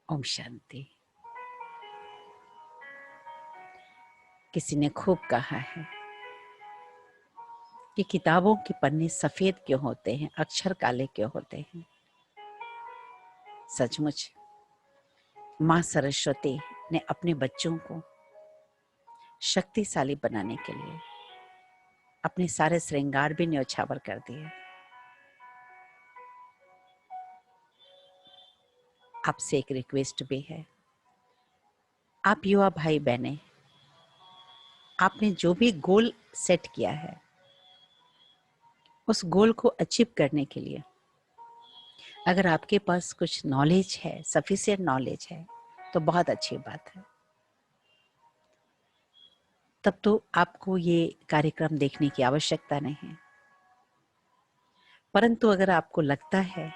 ओम शांति। किसी ने खूब कहा है कि किताबों के पन्ने सफेद क्यों होते हैं, अक्षर काले क्यों होते हैं। सचमुच माँ सरस्वती ने अपने बच्चों को शक्तिशाली बनाने के लिए अपने सारे श्रृंगार भी न्यौछावर कर दिए। आपसे एक रिक्वेस्ट भी है, आप युवा भाई बहने, आपने जो भी गोल सेट किया है उस गोल को अचीव करने के लिए अगर आपके पास कुछ नॉलेज है, सफिशिएंट नॉलेज है, तो बहुत अच्छी बात है। तब तो आपको ये कार्यक्रम देखने की आवश्यकता नहीं। परंतु अगर आपको लगता है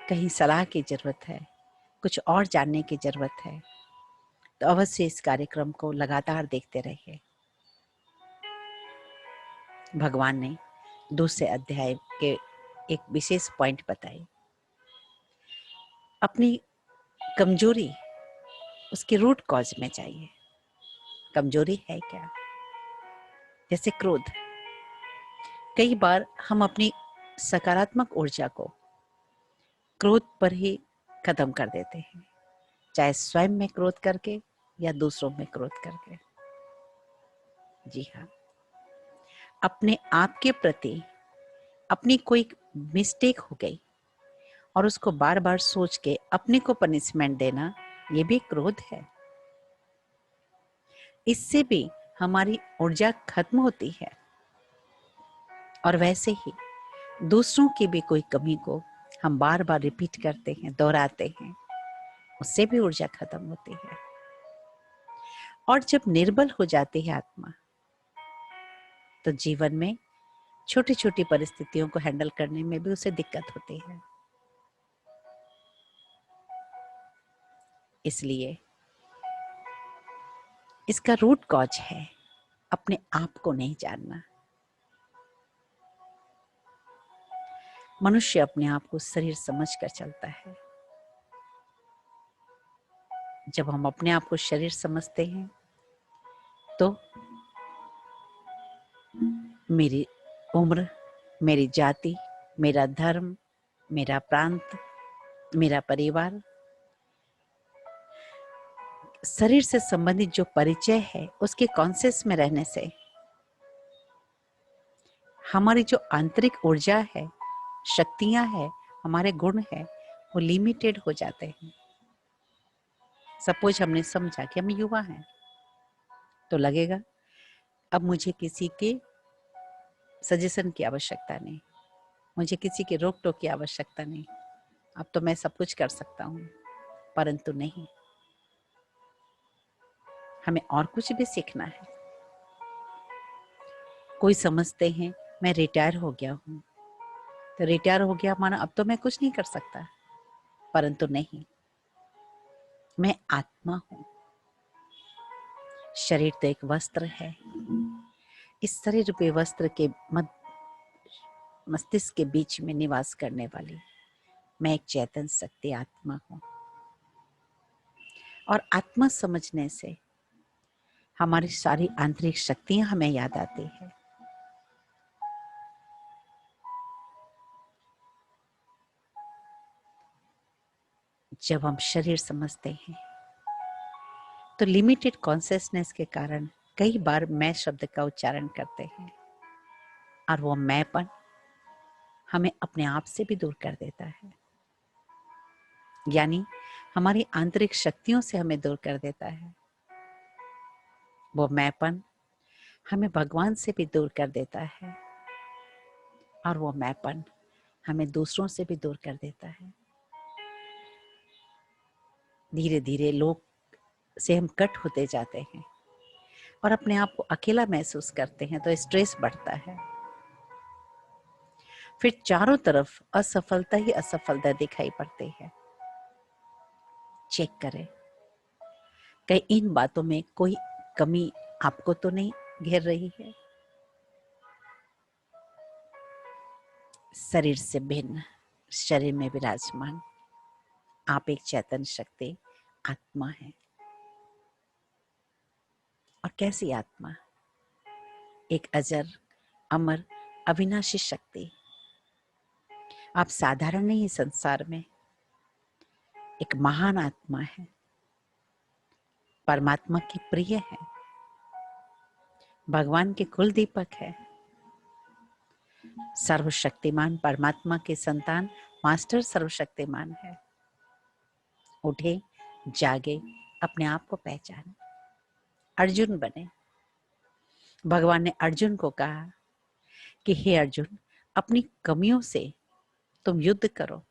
कहीं सलाह की जरूरत है, कुछ और जानने की जरूरत है, तो अवश्य इस कार्यक्रम को लगातार देखते रहिए। भगवान ने दूसरे अध्याय के एक विशेष पॉइंट बताई। अपनी कमजोरी उसके रूट कॉज में चाहिए। कमजोरी है क्या? जैसे क्रोध। कई बार हम अपनी सकारात्मक ऊर्जा को क्रोध पर ही खत्म कर देते हैं, चाहे स्वयं में क्रोध करके या दूसरों में क्रोध करके। जी हाँ, अपने आप के प्रति अपनी कोई मिस्टेक हो गई और उसको बार बार सोच के अपने को पनिशमेंट देना, ये भी क्रोध है। इससे भी हमारी ऊर्जा खत्म होती है। और वैसे ही दूसरों की भी कोई कमी को हम बार बार रिपीट करते हैं, दोहराते हैं, उससे भी ऊर्जा खत्म होती है। और जब निर्बल हो जाती है आत्मा, तो जीवन में छोटी छोटी परिस्थितियों को हैंडल करने में भी उसे दिक्कत होती है। इसलिए इसका रूट कॉज है अपने आप को नहीं जानना। मनुष्य अपने आप को शरीर समझकर चलता है। जब हम अपने आप को शरीर समझते हैं तो मेरी उम्र, मेरी जाति, मेरा धर्म, मेरा प्रांत, मेरा परिवार, शरीर से संबंधित जो परिचय है उसके कॉन्शियस में रहने से हमारी जो आंतरिक ऊर्जा है, शक्तियां है, हमारे गुण है, वो लिमिटेड हो जाते हैं। सपोज हमने समझा कि हम युवा हैं, तो लगेगा अब मुझे किसी के सजेशन की आवश्यकता नहीं, मुझे किसी की रोक टोक की आवश्यकता नहीं, अब तो मैं सब कुछ कर सकता हूँ। परंतु नहीं, हमें और कुछ भी सीखना है। कोई समझते हैं मैं रिटायर हो गया हूँ, तो रिटायर हो गया माना अब तो मैं कुछ नहीं कर सकता। परंतु नहीं, मैं आत्मा हूँ। शरीर तो एक वस्त्र है। इस शरीर रूपी वस्त्र के मस्तिष्क के बीच में निवास करने वाली मैं एक चेतन शक्ति आत्मा हूँ। और आत्मा समझने से हमारी सारी आंतरिक शक्तियां हमें याद आती है। जब हम शरीर समझते हैं तो लिमिटेड कॉन्शियसनेस के कारण कई बार मैं शब्द का उच्चारण करते हैं, और वो मैंपन हमें अपने आप से भी दूर कर देता है। यानी हमारी आंतरिक शक्तियों से हमें दूर कर देता है। वो मैंपन हमें भगवान से भी दूर कर देता है, और वो मैंपन हमें दूसरों से भी दूर कर देता है। धीरे धीरे लोग से हम कट होते जाते हैं और अपने आप को अकेला महसूस करते हैं, तो स्ट्रेस बढ़ता है। फिर चारों तरफ असफलता ही असफलता दिखाई पड़ती है। चेक करें, कहीं इन बातों में कोई कमी आपको तो नहीं घेर रही है? शरीर से भिन्न, शरीर में विराजमान आप एक चैतन्य शक्ति आत्मा है। और कैसी आत्मा? एक अजर, अमर, अविनाशी शक्ति। आप साधारण नहीं संसार में, एक महान आत्मा है, परमात्मा की प्रिय है, भगवान के कुल दीपक है, सर्वशक्तिमान परमात्मा के संतान, मास्टर सर्वशक्तिमान है। उठे, जागे, अपने आप को पहचाने, अर्जुन बने। भगवान ने अर्जुन को कहा कि हे अर्जुन, अपनी कमियों से तुम युद्ध करो,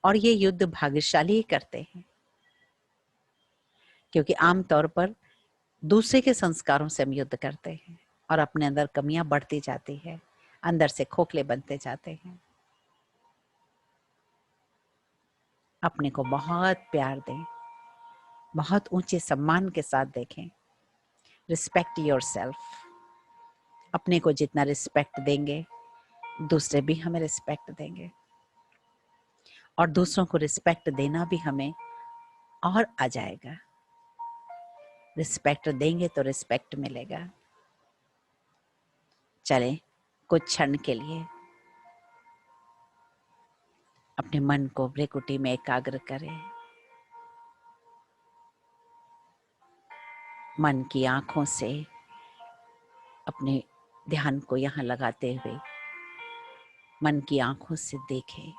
और ये युद्ध भाग्यशाली ही करते हैं, क्योंकि आमतौर पर दूसरे के संस्कारों से हम युद्ध करते हैं और अपने अंदर कमियां बढ़ती जाती है, अंदर से खोखले बनते जाते हैं। अपने को बहुत प्यार दें, बहुत ऊंचे सम्मान के साथ देखें। Respect yourself. अपने को जितना रिस्पेक्ट देंगे, दूसरे भी हमें रिस्पेक्ट देंगे, और दूसरों को रिस्पेक्ट देना भी हमें और आ जाएगा। रिस्पेक्ट देंगे तो रिस्पेक्ट मिलेगा। चलें, कुछ क्षण के लिए अपने मन को भ्रिकुटी में एकाग्र करें। मन की आंखों से अपने ध्यान को यहाँ लगाते हुए मन की आंखों से देखें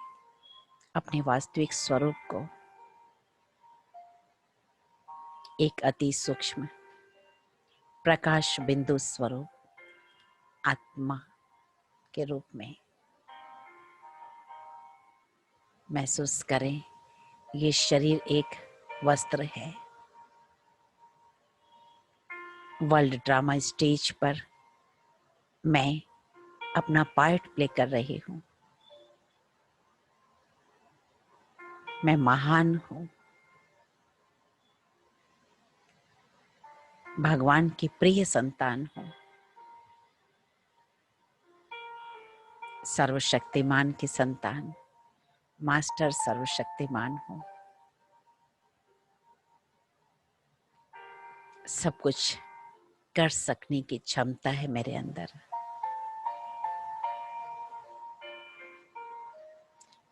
अपने वास्तविक स्वरूप को, एक अति सूक्ष्म प्रकाश बिंदु स्वरूप आत्मा के रूप में महसूस करें। ये शरीर एक वस्त्र है। वर्ल्ड ड्रामा स्टेज पर मैं अपना पार्ट प्ले कर रही हूँ। मैं महान हूँ, भगवान की प्रिय संतान हूँ, सर्वशक्तिमान की संतान, मास्टर सर्वशक्तिमान हूँ। सब कुछ कर सकने की क्षमता है मेरे अंदर।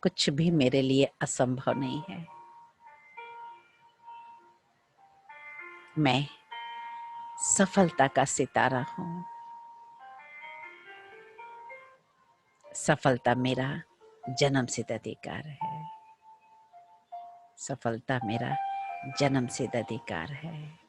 कुछ भी मेरे लिए असंभव नहीं है। मैं सफलता का सितारा हूँ। सफलता मेरा जन्मसिद्ध अधिकार है। सफलता मेरा जन्मसिद्ध अधिकार है।